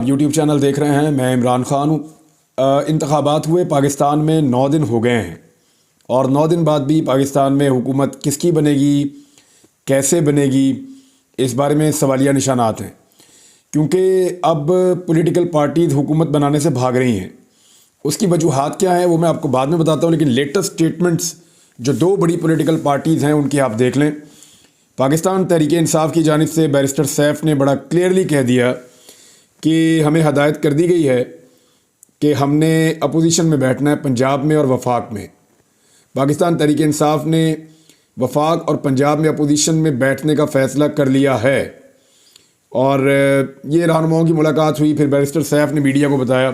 YouTube channel देख रहे हैं। मैं इमरान ख़ान हूँ। इंतखाबात हुए पाकिस्तान में 9 दिन हो गए हैं और 9 दिन बाद भी पाकिस्तान में हुकूमत किसकी बनेगी, कैसे बनेगी, इस बारे में सवालिया निशानात हैं, क्योंकि अब पॉलिटिकल पार्टीज़ हुकूमत बनाने से भाग रही हैं। उसकी वजूहात क्या है वो मैं आपको बाद में बताता हूँ, लेकिन लेटेस्ट स्टेटमेंट्स जो 2 बड़ी पॉलिटिकल पार्टीज़ हैं उनकी आप देख लें। पाकिस्तान तहरीक इंसाफ की जानिब से बैरिस्टर सैफ ने बड़ा क्लियरली कह दिया कि हमें हदायत कर दी गई है कि हमने अपोजिशन में बैठना है पंजाब में और वफाक में। पाकिस्तान तहरीक इंसाफ ने वफाक और पंजाब में अपोजिशन में बैठने का फ़ैसला कर लिया है और ये रहनुमाओं की मुलाकात हुई। फिर बैरिस्टर सैफ ने मीडिया को बताया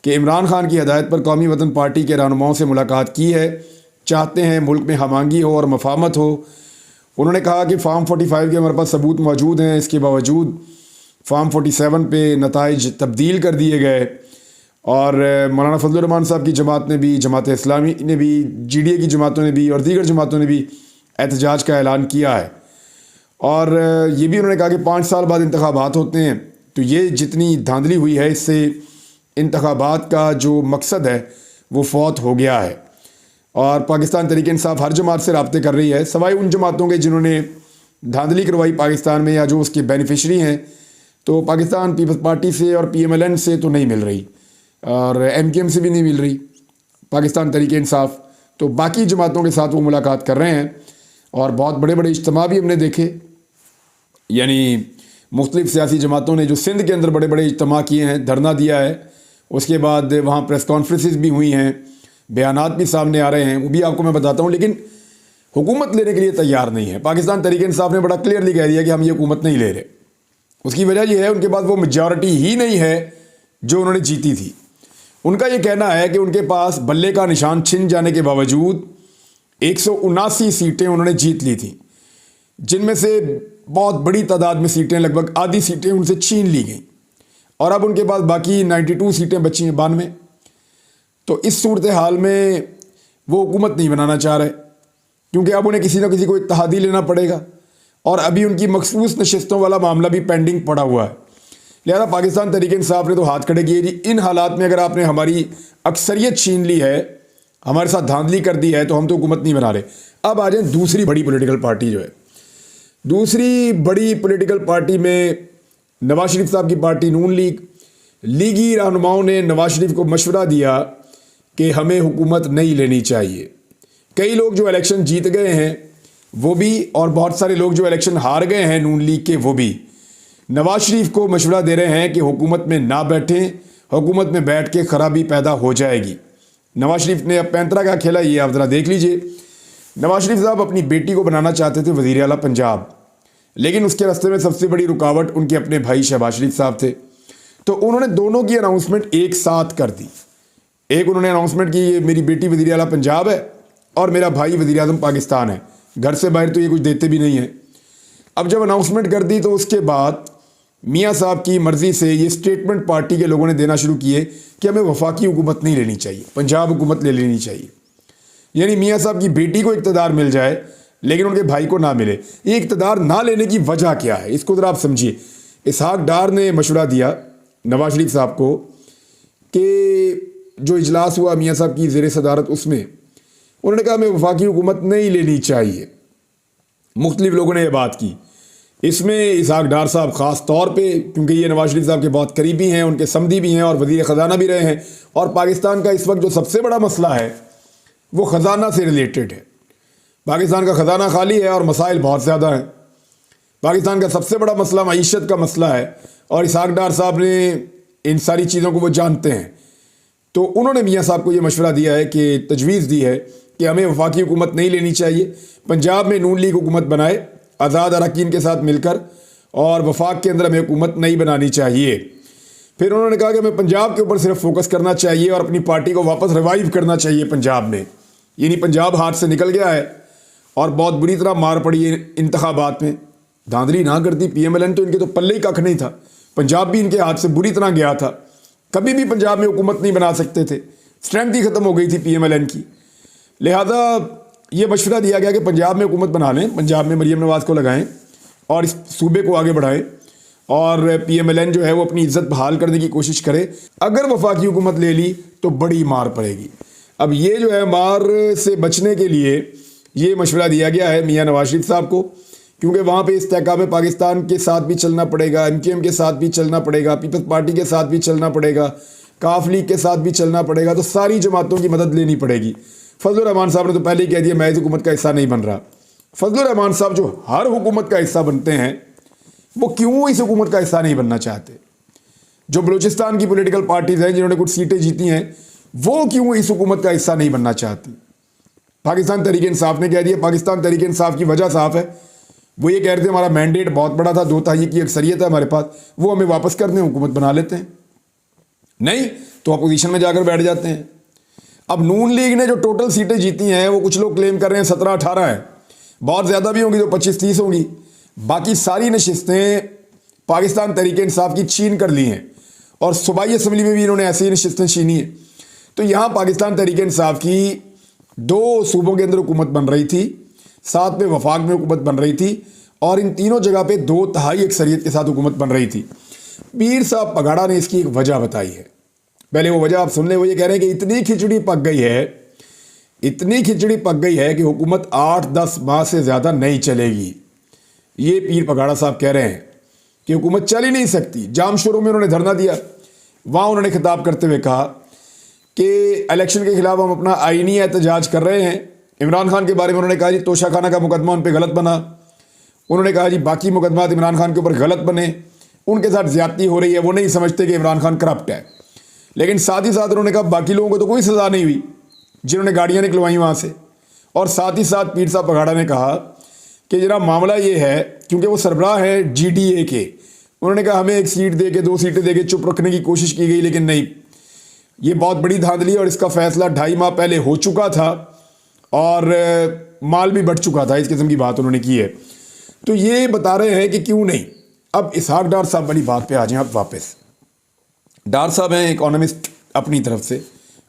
कि इमरान खान की हदायत पर कौमी वतन पार्टी के रहनुमाओं से मुलाकात की है, चाहते हैं मुल्क में हमांगी हो और मफामत हो। उन्होंने कहा कि फार्म 45 के हमारे पास सबूत मौजूद हैं, इसके बावजूद फार्म 47 पे नताइज तब्दील कर दिए गए और मौलाना फजल रहमान साहब की जमात ने भी, जमात इस्लामी ने भी, GDA की जमातों ने भी और दीगर जमातों ने भी एहतजाज का ऐलान किया है। और ये भी उन्होंने कहा कि 5 साल बाद इंतखाबात होते हैं, तो ये जितनी धांधली हुई है इससे इंतखाबात का जो मकसद है वो फौत हो गया है। और पाकिस्तान तहरीक इंसाफ हर जमात से रब्ते कर रही है, सवाए उन जमातों के जिन्होंने धांधली करवाई पाकिस्तान में या जो उसके बेनिफिशरी हैं। तो पाकिस्तान पीपल्स पार्टी से और PMLN से तो नहीं मिल रही और MKM से भी नहीं मिल रही पाकिस्तान तहरीक इंसाफ, तो बाकी जमातों के साथ वो मुलाकात कर रहे हैं। और बहुत बड़े बड़े इज्तिमा भी हमने देखे, यानी मुख्तलिफ सियासी जमातों ने जो सिंध के अंदर बड़े बड़े इज्तिमा किए हैं, धरना दिया है, उसके बाद वहाँ प्रेस कॉन्फ्रेंसेस भी हुई हैं, बयानात भी सामने आ रहे हैं, वो भी आपको मैं बताता हूँ। लेकिन हुकूमत लेने के लिए तैयार नहीं है। पाकिस्तान तहरीक इंसाफ ने बड़ा क्लियरली कह दिया कि हम ये हुकूमत नहीं ले रहे। उसकी वजह यह है उनके पास वो मेजॉरिटी ही नहीं है जो उन्होंने जीती थी। उनका ये कहना है कि उनके पास बल्ले का निशान छिन जाने के बावजूद 179 सीटें उन्होंने जीत ली थी, जिनमें से बहुत बड़ी तादाद में सीटें, लगभग आधी सीटें उनसे छीन ली गई और अब उनके पास बाकी 92 सीटें बची हैं, 92। तो इस सूरत हाल में वो हुकूमत नहीं बनाना चाह रहे, क्योंकि अब उन्हें किसी न किसी को इत्तेहादी लेना पड़ेगा और अभी उनकी मखसूस नशिस्तों वाला मामला भी पेंडिंग पड़ा हुआ है। लिहाजा पाकिस्तान तहरीक इंसाफ ने तो हाथ खड़े किए जी, इन हालात में अगर आपने हमारी अक्सरियत छीन ली है, हमारे साथ धांधली कर दी है, तो हम तो हुकूमत नहीं बना रहे। अब आ जाए दूसरी बड़ी पॉलिटिकल पार्टी जो है। दूसरी बड़ी पॉलिटिकल पार्टी में नवाज शरीफ साहब की पार्टी नून लीग। लीगी रहनुमाओं ने नवाज शरीफ को मशवरा दिया कि हमें हुकूमत नहीं लेनी चाहिए। कई लोग जो इलेक्शन जीत गए हैं वो भी, और बहुत सारे लोग जो इलेक्शन हार गए हैं नून लीग के, वो भी नवाज शरीफ को मशवरा दे रहे हैं कि हुकूमत में ना बैठें, हुकूमत में बैठ के खराबी पैदा हो जाएगी। नवाज शरीफ ने अब पैंतरा क्या खेला ये आप ज़रा देख लीजिए। नवाज शरीफ साहब अपनी बेटी को बनाना चाहते थे वज़ीर आला पंजाब, लेकिन उसके रास्ते में सबसे बड़ी रुकावट उनके अपने भाई शहबाज शरीफ साहब थे। तो उन्होंने दोनों की अनाउंसमेंट एक साथ कर दी। एक उन्होंने अनाउंसमेंट की मेरी बेटी वज़ीर आला पंजाब है और मेरा भाई वज़ीर आज़म पाकिस्तान है, घर से बाहर तो ये कुछ देते भी नहीं है। अब जब अनाउंसमेंट कर दी तो उसके बाद मियाँ साहब की मर्ज़ी से ये स्टेटमेंट पार्टी के लोगों ने देना शुरू किए कि हमें वफाकी हुकूमत नहीं लेनी चाहिए, पंजाब हुकूमत ले लेनी चाहिए। यानी मियाँ साहब की बेटी को इक़्तिदार मिल जाए लेकिन उनके भाई को ना मिले। ये इक़्तिदार ना लेने की वजह क्या है, इसको ज़रा आप समझिए। इसहाक डार ने मशवरा दिया नवाज शरीफ साहब को कि जो इजलास हुआ मियाँ साहब की ज़ेर सदारत, उसमें उन्होंने कहा हमें वफाकी हुकूमत नहीं लेनी चाहिए। मुख्तलिफ लोगों ने यह बात की। इसमें इसहाक डार साहब ख़ास तौर पे, क्योंकि ये नवाज शरीफ साहब के बहुत करीबी हैं, उनके समधी भी हैं और वज़ीर ख़जाना भी रहे हैं, और पाकिस्तान का इस वक्त जो सबसे बड़ा मसला है वो ख़जाना से रिलेटेड है। पाकिस्तान का ख़जाना खाली है और मसाइल बहुत ज़्यादा हैं। पाकिस्तान का सबसे बड़ा मसला मईशत का मसला है और इसहाक डार साहब ने इन सारी चीज़ों को वो जानते हैं। तो उन्होंने मियाँ साहब को ये मशवरा दिया है कि तजवीज़ दी है कि हमें वफाकी हुकूमत नहीं लेनी चाहिए, पंजाब में नून लीग हुकूमत बनाए आज़ाद अरकान के साथ मिलकर, और वफाक के अंदर हमें हुकूमत नहीं बनानी चाहिए। फिर उन्होंने कहा कि हमें पंजाब के ऊपर सिर्फ फोकस करना चाहिए और अपनी पार्टी को वापस रिवाइव करना चाहिए पंजाब में। यानी पंजाब हाथ से निकल गया है और बहुत बुरी तरह मार पड़ी है इंतखाबात में। धांधली ना करती PMLN तो इनके तो पल्ले ही कख नहीं था, पंजाब भी इनके हाथ से बुरी तरह गया था। कभी भी पंजाब में हुकूमत नहीं बना सकते थे, स्ट्रेंथ ही ख़त्म हो गई थी PMLN की। लिहाजा ये मशवरा दिया गया कि पंजाब में हुकूमत बना लें, पंजाब में मरीम नवाज़ को लगाएं और इस सूबे को आगे बढ़ाएं اور PMLN جو ہے وہ اپنی عزت بحال کرنے کی کوشش کرے. اگر وفاقی حکومت لے لی تو بڑی مار پڑے گی. اب یہ جو ہے مار سے بچنے کے لیے یہ مشورہ دیا گیا ہے میاں نواز شریف صاحب کو، کیونکہ وہاں پہ استحکام پاکستان کے ساتھ بھی چلنا پڑے گا، MKM کے ساتھ بھی چلنا پڑے گا، پیپلز پارٹی کے ساتھ بھی چلنا پڑے گا، کاف لیگ کے ساتھ بھی چلنا پڑے گا، تو ساری جماعتوں کی مدد لینی پڑے گی. فضل الرحمان صاحب نے تو پہلے ہی کہہ دیا میں اس حکومت کا حصہ نہیں بن رہا. فضل الرحمان صاحب جو ہر حکومت کا حصہ بنتے ہیں وہ کیوں اس حکومت کا حصہ نہیں بننا چاہتے؟ جو بلوچستان کی پولیٹیکل پارٹیز ہیں جنہوں نے کچھ سیٹیں جیتی ہیں وہ کیوں اس حکومت کا حصہ نہیں بننا چاہتی؟ پاکستان تحریک انصاف نے کہہ دیا. پاکستان تحریک انصاف کی وجہ صاف ہے، وہ یہ کہہ رہے تھے ہمارا مینڈیٹ بہت بڑا تھا، 2/3 کی اکثریت ہے ہمارے پاس، وہ ہمیں واپس کر دیں، حکومت بنا لیتے ہیں. نہیں تو اپوزیشن میں جا کر بیٹھ جاتے ہیں. اب نون لیگ نے جو ٹوٹل سیٹیں جیتی ہیں وہ کچھ لوگ کلیم کر رہے ہیں 17-18 ہیں، بہت زیادہ بھی ہوں گی تو 25-30 ہوں گی. باقی ساری نشستیں پاکستان تحریک انصاف کی چھین کر لی ہیں، اور صوبائی اسمبلی میں بھی انہوں نے ایسی نشستیں چھینی ہیں. تو یہاں پاکستان تحریک انصاف کی 2 صوبوں کے اندر حکومت بن رہی تھی، ساتھ میں وفاق میں حکومت بن رہی تھی، اور ان تینوں جگہ پہ 2/3 اکثریت کے ساتھ حکومت بن رہی تھی. پیر صاحب پگاڑا نے اس کی ایک وجہ بتائی ہے. پہلے وہ وجہ آپ سن لیں. وہ یہ کہہ رہے ہیں کہ اتنی کھچڑی پک گئی ہے کہ حکومت 8-10 ماہ سے زیادہ نہیں چلے گی. یہ پیر پگاڑا صاحب کہہ رہے ہیں کہ حکومت چل ہی نہیں سکتی. جام شورو میں انہوں نے دھرنا دیا، وہاں انہوں نے خطاب کرتے ہوئے کہا کہ الیکشن کے خلاف ہم اپنا آئینی احتجاج کر رہے ہیں. عمران خان کے بارے میں انہوں نے کہا جی توشہ خانہ کا مقدمہ ان پہ غلط بنا. انہوں نے کہا جی باقی مقدمات عمران خان کے اوپر غلط بنے، ان کے ساتھ زیادتی ہو رہی ہے، وہ نہیں سمجھتے کہ عمران خان کرپٹ ہے. لیکن ساتھ ہی ساتھ انہوں نے کہا باقی لوگوں کو تو کوئی سزا نہیں ہوئی جنہوں نے گاڑیاں نکلوائیں وہاں سے. اور ساتھ ہی ساتھ پیر صاحب پگاڑا نے کہا کہ جناب معاملہ یہ ہے، کیونکہ وہ سربراہ ہے GDA کے، انہوں نے کہا ہمیں 1 سیٹ دے کے 2 سیٹیں دے کے چپ رکھنے کی کوشش کی گئی، لیکن نہیں، یہ بہت بڑی دھاندلی اور اس کا فیصلہ 2.5 ماہ پہلے ہو چکا تھا اور مال بھی بڑھ چکا تھا. اس قسم کی بات انہوں نے کی ہے. تو یہ بتا رہے ہیں کہ کیوں نہیں. اب اسحاق ڈار صاحب والی بات پہ آ جائیں آپ واپس. ڈار صاحب ہیں اکانومسٹ اپنی طرف سے،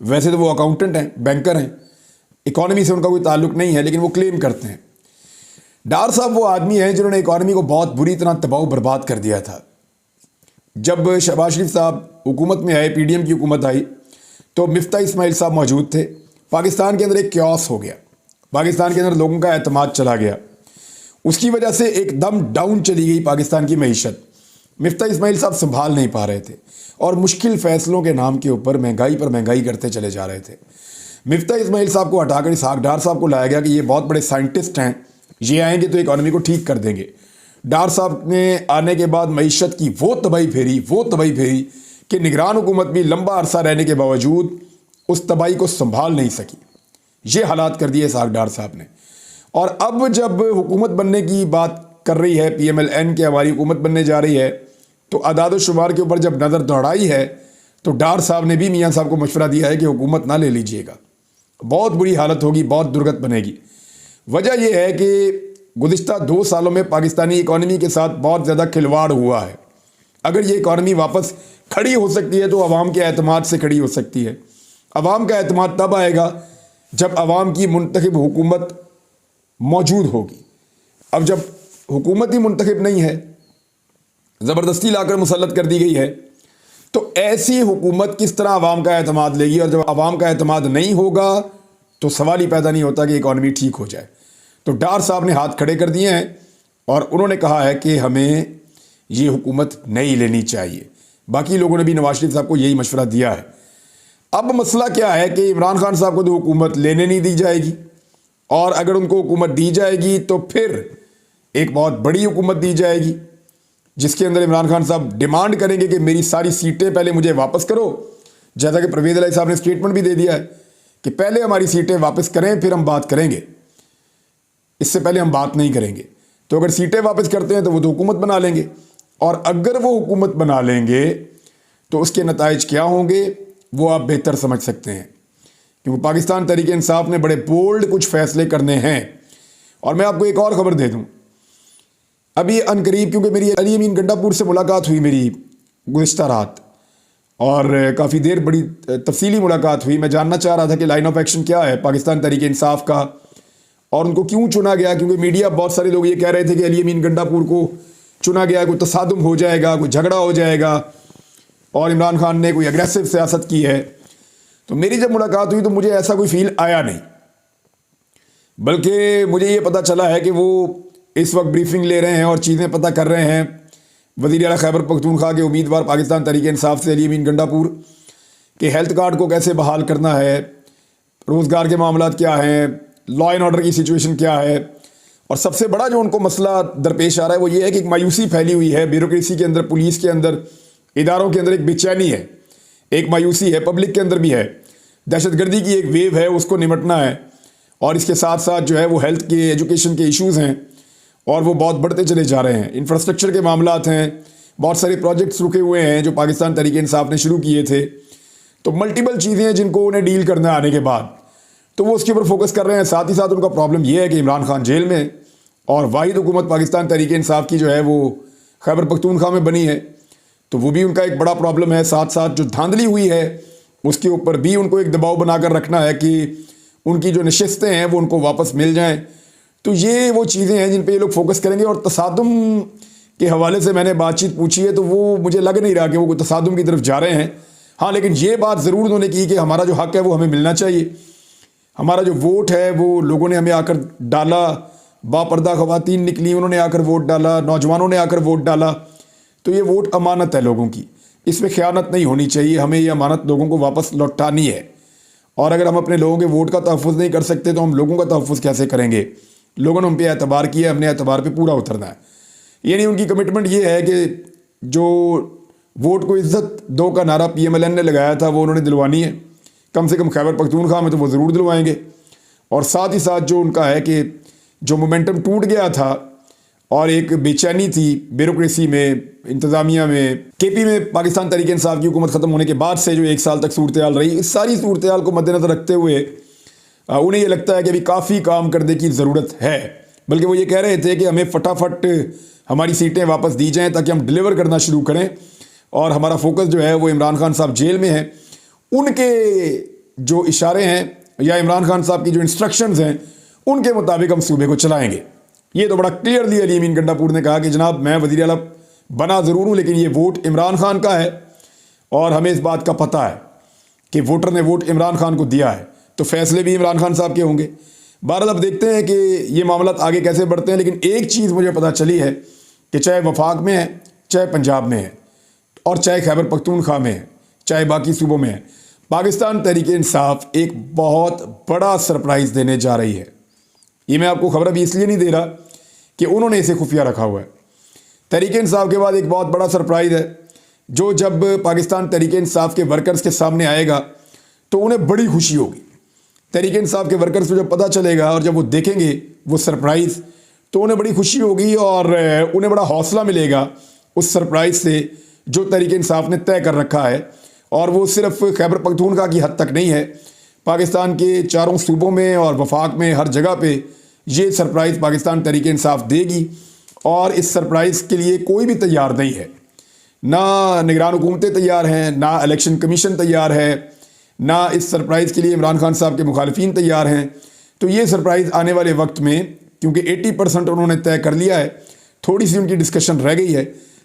ویسے تو وہ اکاؤنٹنٹ ہیں، بینکر ہیں، اکانومی سے ان کا کوئی تعلق نہیں ہے، لیکن وہ کلیم کرتے ہیں. ڈار صاحب وہ آدمی ہیں جنہوں نے اکانومی کو بہت بری طرح تباہ و برباد کر دیا تھا. جب شہباز شریف صاحب حکومت میں آئے، PDM کی حکومت آئی، تو مفتاح اسماعیل صاحب موجود تھے. پاکستان کے اندر ایک کیوس ہو گیا، پاکستان کے اندر لوگوں کا اعتماد چلا گیا، اس کی وجہ سے ایک دم ڈاؤن چلی گئی پاکستان کی معیشت. مفتاح اسماعیل صاحب سنبھال نہیں پا رہے تھے اور مشکل فیصلوں کے نام کے اوپر مہنگائی پر مہنگائی کرتے چلے جا رہے تھے. مفتاح اسماعیل صاحب کو ہٹا کر اسحاق ڈار صاحب کو لایا گیا کہ یہ بہت بڑے سائنٹسٹ ہیں، یہ آئیں گے تو اکانومی کو ٹھیک کر دیں گے. ڈار صاحب نے آنے کے بعد معیشت کی وہ تباہی پھیری کہ نگران حکومت بھی لمبا عرصہ رہنے کے باوجود اس تباہی کو سنبھال نہیں سکی. یہ حالات کر دیے اسحاق ڈار صاحب نے. اور اب جب حکومت بننے کی بات کر رہی ہے PMLN کہ ہماری حکومت بننے جا رہی ہے، تو اعداد و شمار کے اوپر جب نظر دوڑائی ہے تو ڈار صاحب نے بھی میاں صاحب کو مشورہ دیا ہے کہ حکومت نہ لے لیجئے گا، بہت بری حالت ہوگی، بہت درگت بنے گی. وجہ یہ ہے کہ گزشتہ 2 سالوں میں پاکستانی اکانومی کے ساتھ بہت زیادہ کھلواڑ ہوا ہے. اگر یہ اکانومی واپس کھڑی ہو سکتی ہے تو عوام کے اعتماد سے کھڑی ہو سکتی ہے. عوام کا اعتماد تب آئے گا جب عوام کی منتخب حکومت موجود ہوگی. اب جب حکومت ہی منتخب نہیں ہے، زبردستی لا کر مسلط کر دی گئی ہے، تو ایسی حکومت کس طرح عوام کا اعتماد لے گی؟ اور جب عوام کا اعتماد نہیں ہوگا تو سوال ہی پیدا نہیں ہوتا کہ اکانومی ٹھیک ہو جائے. تو ڈار صاحب نے ہاتھ کھڑے کر دیے ہیں اور انہوں نے کہا ہے کہ ہمیں یہ حکومت نہیں لینی چاہیے. باقی لوگوں نے بھی نواز شریف صاحب کو یہی مشورہ دیا ہے. اب مسئلہ کیا ہے کہ عمران خان صاحب کو تو حکومت لینے نہیں دی جائے گی، اور اگر ان کو حکومت دی جائے گی تو پھر ایک بہت بڑی حکومت دی جائے گی جس کے اندر عمران خان صاحب ڈیمانڈ کریں گے کہ میری ساری سیٹیں پہلے مجھے واپس کرو، جیسا کہ پرویز الہی صاحب نے اسٹیٹمنٹ بھی دے دیا ہے کہ پہلے ہماری سیٹیں واپس کریں پھر ہم بات کریں گے، اس سے پہلے ہم بات نہیں کریں گے. تو اگر سیٹیں واپس کرتے ہیں تو وہ تو حکومت بنا لیں گے، اور اگر وہ حکومت بنا لیں گے تو اس کے نتائج کیا ہوں گے وہ آپ بہتر سمجھ سکتے ہیں، کیونکہ پاکستان تحریک انصاف نے بڑے بولڈ کچھ فیصلے کرنے ہیں. اور میں آپ کو ایک اور خبر دے دوں، ابھی عنقریب، کیونکہ میری علی امین گنڈا پور سے ملاقات ہوئی میری گزشتہ رات، اور کافی دیر بڑی تفصیلی ملاقات ہوئی. میں جاننا چاہ رہا تھا کہ لائن آف ایکشن کیا ہے پاکستان تحریک انصاف کا، اور ان کو کیوں چنا گیا، کیونکہ میڈیا بہت سارے لوگ یہ کہہ رہے تھے کہ علی امین گنڈا پور کو चुना गया, कोई तसादुम हो जाएगा, कोई झगड़ा हो जाएगा और इमरान खान ने कोई एग्रेसिव सियासत की है। तो मेरी जब मुलाकात हुई तो मुझे ऐसा कोई फील आया नहीं, बल्कि मुझे ये पता चला है कि वो इस वक्त ब्रीफिंग ले रहे हैं और चीज़ें पता कर रहे हैं वज़ीर आला खैबर पख्तूनख्वा के उम्मीदवार पाकिस्तान तहरीक इंसाफ से अली अमीन गंडापुर कि हेल्थ कार्ड को कैसे बहाल करना है, रोज़गार के मामलात क्या हैं, लॉ एंड ऑर्डर की सिचुएशन क्या है। और सबसे बड़ा जो उनको मसला दरपेश आ रहा है वो ये है कि एक मायूसी फैली हुई है ब्यूरोक्रेसी के अंदर, पुलिस के अंदर, इदारों के अंदर एक बेचैनी है, एक मायूसी है, पब्लिक के अंदर भी है। दहशतगर्दी की एक वेव है, उसको निमटना है और इसके साथ साथ जो है वो हेल्थ के, एजुकेशन के इश्यूज़ हैं और वो बहुत बढ़ते चले जा रहे हैं। इंफ्रास्ट्रक्चर के मामलात हैं, बहुत सारे प्रोजेक्ट्स रुके हुए हैं जो पाकिस्तान तहरीक इंसाफ ने शुरू किए थे। तो मल्टीपल चीज़ें हैं जिनको उन्हें डील करना आने के बाद, तो वो उसके ऊपर फोकस कर रहे हैं। साथ ही साथ उनका प्रॉब्लम ये है कि इमरान खान जेल में और वाहिद हुकूमत पाकिस्तान तहरीक इंसाफ की जो है वो खैबर पख्तूनख्वा में बनी है, तो वो भी उनका एक बड़ा प्रॉब्लम है। साथ साथ जो धांधली हुई है उसके ऊपर भी उनको एक दबाव बनाकर रखना है कि उनकी जो नशिस्तें हैं वो उनको वापस मिल जाएं। तो ये वो चीज़ें हैं जिन पे ये लोग फोकस करेंगे। और तसादुम के हवाले से मैंने बातचीत पूछी है तो वो मुझे लग नहीं रहा कि वो कोई तसादुम की तरफ जा रहे हैं। हाँ, लेकिन ये बात ज़रूर उन्होंने की कि हमारा जो हक़ है वो हमें मिलना चाहिए, हमारा जो वोट है वो लोगों ने हमें आकर डाला, बापर्दा ख़वातीन निकली, उन्होंने आकर वोट डाला, नौजवानों ने आकर वोट डाला, तो ये वोट अमानत है लोगों की, इसमें ख़यानत नहीं होनी चाहिए, हमें ये अमानत लोगों को वापस लौटानी है। और अगर हम अपने लोगों के वोट का तहफ़्फ़ुज़ नहीं कर सकते तो हम लोगों का तहफ़्फ़ुज़ कैसे करेंगे। लोगों ने हम पे एतबार किया, हमने एतबार पे पूरा उतरना है। यानी उनकी कमिटमेंट ये है कि जो वोट को इज़्ज़त दो का नारा PMLN ने लगाया था वो उन्होंने दिलवानी है, कम से कम खैबर पख्तूनख्वा में तो वो ज़रूर दिलवाएंगे। और साथ ही साथ जो उनका है कि जो मोमेंटम टूट गया था और एक बेचैनी थी ब्यूरोक्रेसी में, इंतज़ामिया में, KP में पाकिस्तान तहरीक इंसाफ की हुकूमत ख़त्म होने के बाद से जो 1 साल तक सूरत हाल रही, इस सारी सूरत हाल को मद्देनज़र रखते हुए उन्हें ये लगता है कि अभी काफ़ी काम करने की ज़रूरत है। बल्कि वो ये कह रहे थे कि हमें फटाफट हमारी सीटें वापस दी जाएँ ताकि हम डिलीवर करना शुरू करें और हमारा फोकस जो है वो इमरान खान साहब जेल में है, उनके जो इशारे हैं या इमरान खान साहब की जो इंस्ट्रक्शंस हैं उनके मुताबिक हम सूबे को चलाएंगे। ये तो बड़ा क्लियरली अली अमीन गंडापुर ने कहा कि जनाब मैं वज़ीर आला बना ज़रूर हूँ लेकिन ये वोट इमरान खान का है और हमें इस बात का पता है कि वोटर ने वोट इमरान खान को दिया है, तो फैसले भी इमरान खान साहब के होंगे। बहरहाल अब देखते हैं कि ये मामला आगे कैसे बढ़ते हैं। लेकिन एक चीज़ मुझे पता चली है कि चाहे वफाक में है, चाहे पंजाब में है और चाहे खैबर पख्तूनख्वा में है, चाहे बाकी सूबों में है, पाकिस्तान तहरीक इंसाफ एक बहुत बड़ा सरप्राइज़ देने जा रही है। ये मैं आपको खबर अभी इसलिए नहीं दे रहा कि उन्होंने इसे खुफिया रखा हुआ है। तहरीक इंसाफ के बाद एक बहुत बड़ा सरप्राइज़ है जो जब पाकिस्तान तहरीक इंसाफ के वर्कर्स के सामने आएगा तो उन्हें बड़ी खुशी होगी। तहरीक इंसाफ के वर्कर्स को जब पता चलेगा और जब वो देखेंगे वो सरप्राइज़ तो उन्हें बड़ी खुशी होगी और उन्हें बड़ा हौसला मिलेगा उस सरप्राइज़ से जो तहरीक इंसाफ ने तय कर रखा है। और वो सिर्फ खैबर पख्तूनख्वा की हद तक नहीं है, पाकिस्तान के चारों सूबों में और वफाक में हर जगह पे ये सरप्राइज़ पाकिस्तान तहरीक इंसाफ देगी। और इस सरप्राइज़ के लिए कोई भी तैयार नहीं है, ना निगरान हुकूमतें तैयार हैं, ना इलेक्शन कमीशन तैयार है, ना इस सरप्राइज़ के लिए इमरान खान साहब के मुखालिफिन तैयार हैं। तो ये सरप्राइज़ आने वाले वक्त में, क्योंकि 80% उन्होंने तय कर लिया है, थोड़ी सी उनकी डिस्कशन रह गई है,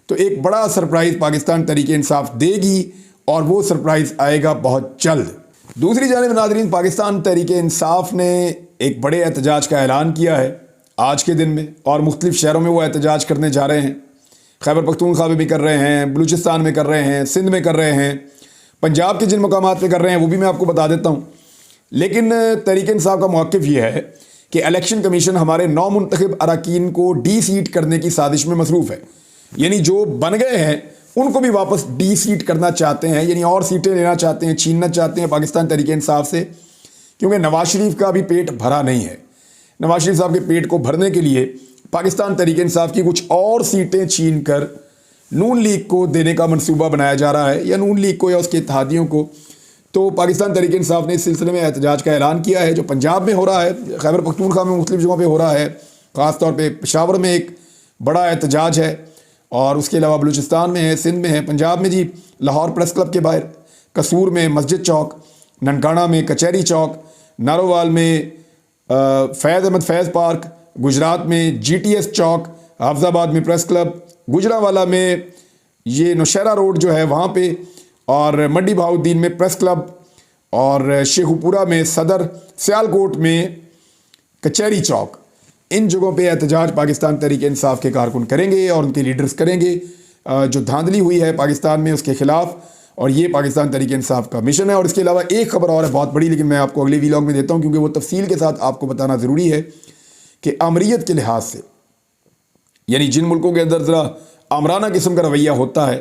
तो एक बड़ा सरप्राइज़ पाकिस्तान तहरीक इंसाफ देगी और वो सरप्राइज़ आएगा बहुत जल्द। दूसरी जानिब नाज़रीन, पाकिस्तान तहरीक इंसाफ ने एक बड़े एहतजाज का ऐलान किया है आज के दिन में और मुख्तलिफ शहरों में वो एहतजाज करने जा रहे हैं। खैबर पख्तूनख्वा में भी कर रहे हैं, बलूचिस्तान में कर रहे हैं, सिंध में कर रहे हैं, पंजाब के जिन मकामात पे कर रहे हैं वो भी मैं आपको बता देता हूँ। लेकिन तहरीक इंसाफ का मौक़िफ़ ये है कि इलेक्शन कमीशन हमारे नौ मुंतखब अरकान को डी-सीट करने की साजिश में मसरूफ़ है। यानी जो बन गए हैं उनको भी वापस डी-सीट करना चाहते हैं, यानी और सीटें लेना चाहते हैं, छीनना चाहते हैं पाकिस्तान तहरीक इंसाफ से, क्योंकि नवाज शरीफ का भी पेट भरा नहीं है। नवाज शरीफ साहब के पेट को भरने के लिए पाकिस्तान तहरीक इंसाफ की कुछ और सीटें छीन कर नून लीग को देने का मंसूबा बनाया जा रहा है, या नून लीग को या उसके इत्तेहादियों को। तो पाकिस्तान तहरीक इंसाफ ने इस सिलसिले में एहतजाज का ऐलान किया है, जो पंजाब में हो रहा है, खैबर पख्तूनख्वा में मुख्तलिफ जगहों पर हो रहा है, ख़ास तौर पर पेशावर में एक बड़ा एहतजाज है और उसके अलावा बलूचिस्तान में है, सिंध में है, पंजाब में जी लाहौर प्रेस क्लब के बाहर, कसूर में मस्जिद चौक, ननकाना में कचहरी चौक, नारोवाल में फैज़ अहमद फैज़ पार्क, गुजरात में GTS चौक, हाफजाबाद में प्रेस क्लब, गुजरांवाला में ये नौशहरा रोड जो है वहाँ पे, और मंडी बहाउद्दीन में प्रेस क्लब, और शेखुपुरा में सदर, सियालकोट में कचहरी चौक, इन जगहों पे एहतजाज पाकिस्तान तहरीक इंसाफ के कारकुन करेंगे और उनके लीडर्स करेंगे। जो धांधली हुई है पाकिस्तान में उसके ख़िलाफ़, और ये पाकिस्तान तहरीक इंसाफ का मिशन है। और इसके अलावा एक खबर और है बहुत बड़ी, लेकिन मैं आपको अगले वीलॉग में देता हूँ क्योंकि वो तफसील के साथ आपको बताना ज़रूरी है कि आमरीत के लिहाज से, यानी जिन मुल्कों के अंदर ज़रा आमराना किस्म का रवैया होता है,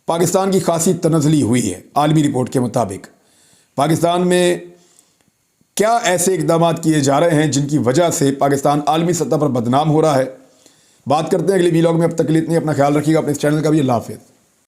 पाकिस्तान की खासी तनज़ली हुई है। आलमी रिपोर्ट के मुताबिक पाकिस्तान में क्या ऐसे इक़दाम किए जा रहे हैं जिनकी वजह से पाकिस्तान आलमी सतह पर बदनाम हो रहा है। बात करते हैं अगले वीलॉग में। अब तक के लिए इतनी, अपना ख्याल रखिएगा, अपने इस चैनल का भी। अल्लाह हाफ़िज़।